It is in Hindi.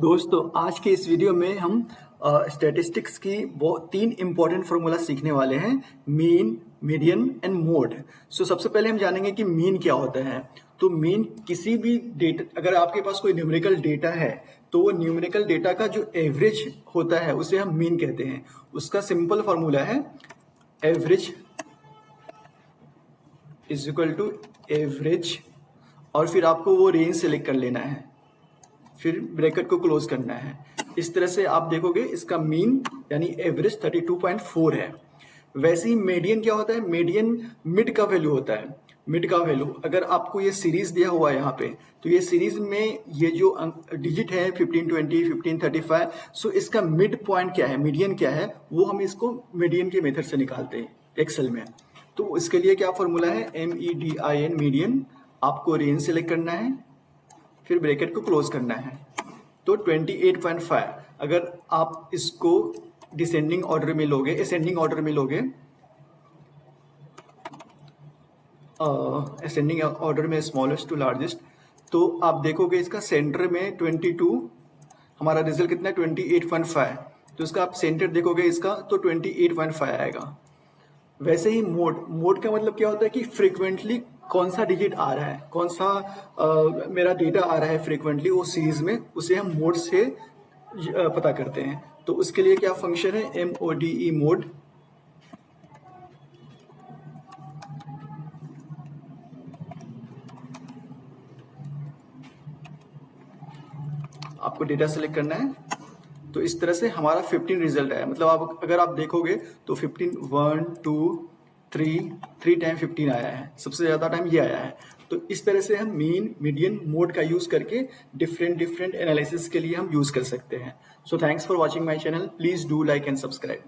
दोस्तों आज के इस वीडियो में हम स्टैटिस्टिक्स की वो तीन इंपॉर्टेंट फॉर्मूला सीखने वाले हैं। Mean, median and mode. So सबसे पहले हम जानेंगे कि मीन क्या होता है। तो मीन किसी भी डेटा, अगर आपके पास कोई न्यूमेरिकल डेटा है तो वो न्यूमेरिकल डेटा का जो एवरेज होता है उसे हम मीन कहते हैं। उसका सिंपल फॉर्मूला है average is equal to average, और फिर आपको वो रेंज सेलेक्ट कर लेना है, फिर ब्रैकेट को क्लोज करना है। इस तरह से आप देखोगे इसका मीन यानी एवरेज 32.4 है। वैसे ही मीडियन क्या होता है? मीडियन मिड का वैल्यू होता है। मिड का वैल्यू, अगर आपको ये सीरीज दिया हुआ है यहाँ पे, तो ये सीरीज में ये जो डिजिट है 1520, 1535, सो इसका मिड पॉइंट क्या है, मीडियन क्या है, वो हम इसको मीडियन के मेथड से निकालते हैं एक्सेल में। तो इसके लिए क्या फॉर्मूला है? MEDIN, median. आपको रेंज सेलेक्ट करना है, फिर ब्रैकेट को क्लोज करना है। तो 28.5, अगर आप इसको डिसेंडिंग ऑर्डर में लोगे, असेंडिंग ऑर्डर में लोगे, असेंडिंग ऑर्डर में स्मॉलेस्ट टू लार्जेस्ट, तो आप देखोगे इसका सेंटर में 22, हमारा रिजल्ट कितना है 28.5। तो इसका आप सेंटर देखोगे इसका तो 28.5 आएगा। वैसे ही मोड का मतलब क्या होता है कि फ्रीक्वेंटली कौन सा डिजिट आ रहा है, कौन सा मेरा डेटा आ रहा है फ्रीक्वेंटली वो सीरीज में, उसे हम मोड से पता करते हैं। तो उसके लिए क्या फंक्शन है? MODE, mode. आपको डेटा सेलेक्ट करना है। तो इस तरह से हमारा 15 रिजल्ट है। मतलब आप अगर आप देखोगे तो 15, 1 2 3 टाइम 15 आया है, सबसे ज्यादा टाइम ये आया है। तो इस तरह से हम मीन, मीडियन, मोड का यूज करके डिफरेंट एनालिसिस के लिए हम यूज कर सकते हैं। So thanks for watching my channel. Please do like and subscribe.